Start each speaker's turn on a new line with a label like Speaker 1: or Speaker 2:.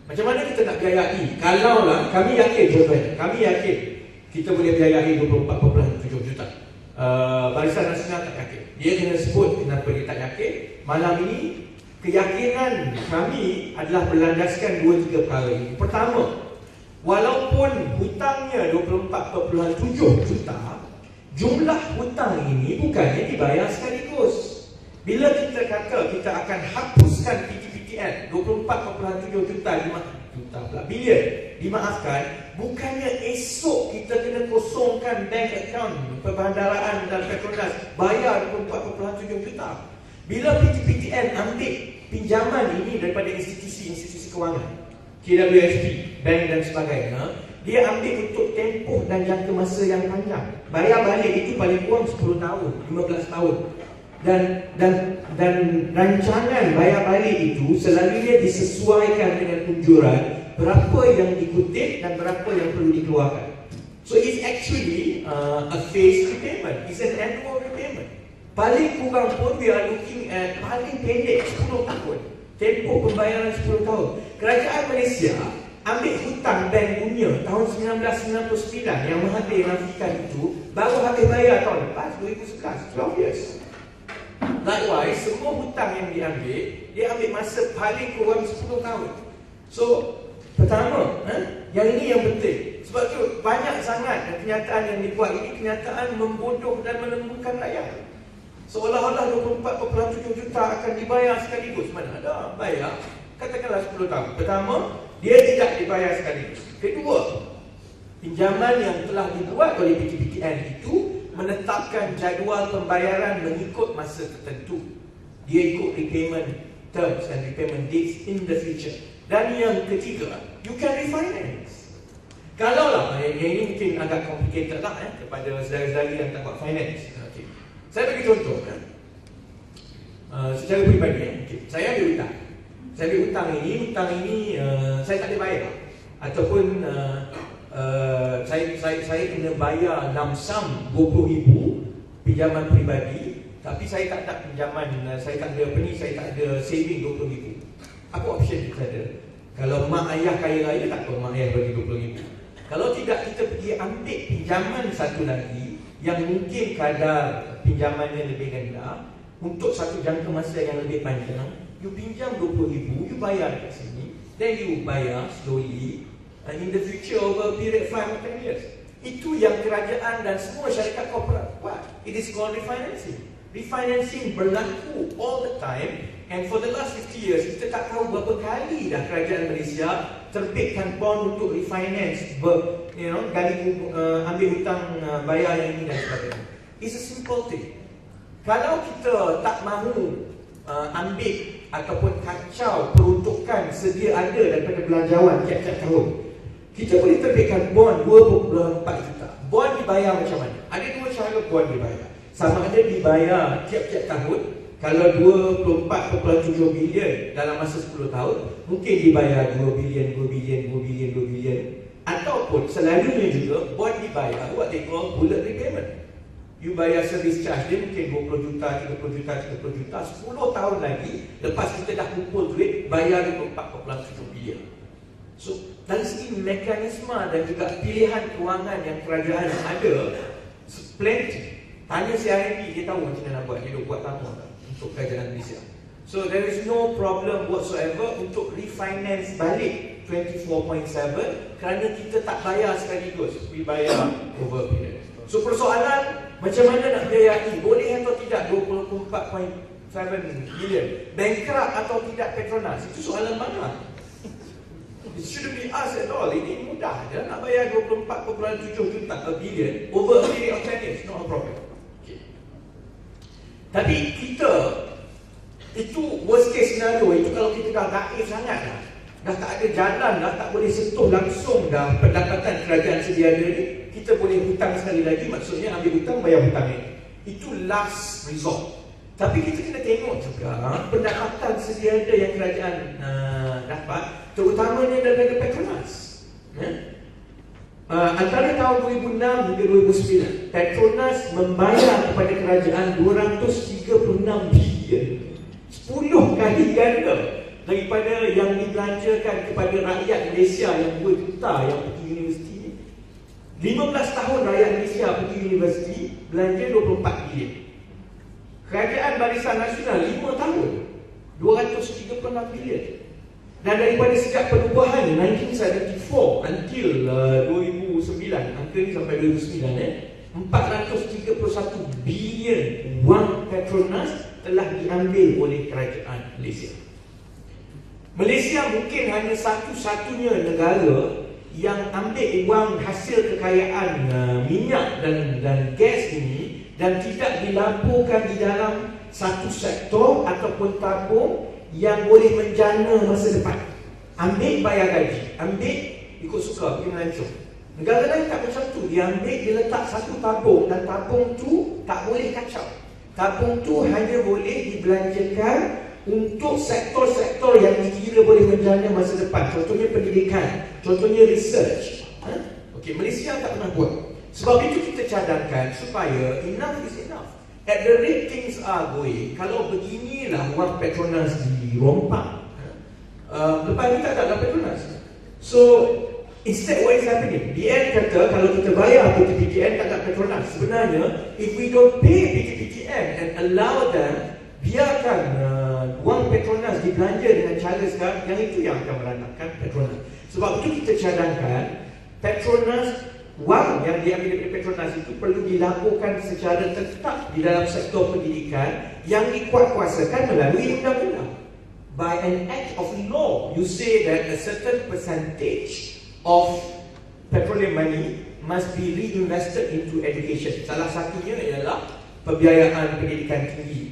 Speaker 1: Macam mana kita nak biayai? Kalaulah kami yakin, contohnya, kami yakin kita boleh biayai 24.7 juta. Barisan Nasional tak yakin. Dia kena sebut kenapa dia tak yakin. Malam ini keyakinan kami adalah berlandaskan 2-3 perkara ini. Pertama, walaupun hutangnya 24.7 juta, jumlah hutang ini bukannya dibayar sekaligus. Bila kita kata kita akan hapuskan PTPTN 24.7 juta bilion, dimaafkan, bukannya esok kita kena kosongkan bank account Perbandaraan dan Petronas bayar 24.7 juta. Bila PTPTN ambil pinjaman ini daripada institusi-institusi kewangan, KWSP, bank dan sebagainya, dia ambil untuk tempoh dan jangka masa yang panjang. Bayar balik itu paling kurang 10 tahun, 15 tahun. Dan rancangan bayar balik itu selalunya disesuaikan dengan kunjuran berapa yang dikutip dan berapa yang perlu dikeluarkan. So it's actually a phased repayment. It's an annual repayment. Paling kurang pun we are looking at paling pendek 10 tahun. Tempoh pembayaran 10 tahun. Kerajaan Malaysia ambil hutang Bank Dunia tahun 1999 yang Mahathir nafikan itu, baru habis bayar tahun lepas 2011, 12 years. Likewise, semua hutang yang diambil, dia ambil masa paling kurang 10 tahun. So, pertama, yang ini yang penting. Sebab tu banyak sangat kenyataan yang dibuat ini, kenyataan membodoh dan melembutkan rakyat. Seolah-olah 24.7 juta akan dibayar sekaligus. Mana ada bayar? Katakanlah 10 tahun. Pertama, dia tidak dibayar sekaligus. Kedua, pinjaman yang telah dibuat oleh PTPTN itu menetapkan jadual pembayaran mengikut masa tertentu. Dia ikut repayment terms and repayment dates in the future. Dan yang ketiga, you can refinance. Kalaulah, yang ini mungkin agak complicated lah kepada saudara-saudara yang tak buat finance. Okay. Saya bagi contoh secara peribadi, saya ambil hutang. Saya ambil hutang ini saya tak boleh bayar. Ataupun saya kena bayar lump sum 20,000 pinjaman peribadi, tapi saya tak ada pinjaman, saya tak ada saya tak ada saving 20,000. Apa option kita ada? Kalau mak ayah kaya raya, tak apa mak ayah bagi 20,000. Kalau tidak, kita pergi ambil pinjaman satu lagi yang mungkin kadar pinjamannya lebih rendah untuk satu jangka masa yang lebih panjang. You pinjam 20,000, you bayar kat sini, then you bayar slowly. And in the future, over a period 5 or 10 years. Itu yang kerajaan dan semua syarikat korporat buat. It is called refinancing. Refinancing berlaku all the time. And for the last 50 years, kita tak tahu berapa kali dah kerajaan Malaysia terbitkan bond untuk refinance, ambil hutang, bayar yang ini dan sebagainya. It's a simple thing. Kalau kita tak mahu ambil ataupun kacau peruntukan sedia ada daripada belanjawan tiap-tiap tahun, kita boleh terbitkan bond 2.4 juta. Bond dibayar macam mana? Ada dua cara bond dibayar. Sama ada dibayar tiap-tiap tahun. Kalau 24.7 bilion dalam masa 10 tahun, mungkin dibayar 2 bilion. Ataupun selalunya juga bond dibayar what they call bullet repayment. You bayar service charge dia mungkin 20 juta, 30 juta, 10 tahun lagi lepas kita dah kumpul duit, bayar 24.7 bilion. So, dari segi mekanisme dan juga pilihan kewangan yang kerajaan ada, plenty. Tanya CIMB, dia tahu macam mana nak buat. Dia dah buat lama untuk kerajaan Malaysia. So, there is no problem whatsoever untuk refinance balik 24.7 kerana kita tak bayar sekaligus. We bayar over period. So, persoalan macam mana nak biayai, boleh atau tidak 24.7 bilion, bankrupt atau tidak Petronas, itu soalan mana? It shouldn't be us at all. Ini mudah je nak bayar 24.7 juta a billion over a period of 10 years, not a problem. Okay. Tapi kita, itu worst case scenario, itu kalau kita dah naif sangat dah tak ada jalan, dah tak boleh sentuh langsung dah pendapatan kerajaan sedia ada ni, kita boleh hutang sekali lagi, maksudnya ambil hutang, bayar hutang ni. Itu last resort. Tapi kita kena tengok juga pendapatan sedia ada yang kerajaan dapat, terutamanya daripada Petronas. Antara tahun 2006 hingga 2009, Petronas membayar kepada kerajaan 236 bilion, 10 kali ganda daripada yang dibelanjakan kepada rakyat Malaysia yang 2 juta yang pergi universiti ni. 15 tahun rakyat Malaysia pergi universiti, belanja 24 bilion. Kerajaan Barisan Nasional 5 tahun 236 bilion. Dan daripada sejak perubahan 1974 until 2009, angka ni sampai 2009 431 bilion wang Petronas telah diambil oleh kerajaan Malaysia. Malaysia mungkin hanya satu-satunya negara yang ambil wang hasil kekayaan minyak dan gas ini dan tidak dilaporkan di dalam satu sektor ataupun tabung yang boleh menjana masa depan. Ambil bayar gaji, ambil ikut suka, pergi melancong. Negara lain tak macam tu. Dia ambil, dia letak satu tabung dan tabung tu tak boleh kacau. Tabung tu hanya boleh dibelanjakan untuk sektor-sektor yang dikira boleh menjana masa depan. Contohnya pendidikan, contohnya research. Okey, Malaysia tak pernah buat. Sebab itu kita cadangkan supaya enough is enough. At the rate things are going, kalau beginilah wang Petronas dirompak, lepas ni tak ada Petronas. So instead, what is happening? BN kata kalau kita bayar PTPTN tak ada Petronas. Sebenarnya, if we don't pay PTPTN and allow them, biarkan wang Petronas dibelanja dengan cara sekarang, yang itu yang akan meranakkan Petronas. Sebab itu kita cadangkan Petronas, wang yang diambil dari Petronas itu perlu dilaporkan secara tetap di dalam sektor pendidikan yang dikuatkuasakan melalui undang-undang. By an act of law, you say that a certain percentage of petroleum money must be reinvested into education. Salah satunya ialah pembiayaan pendidikan tinggi.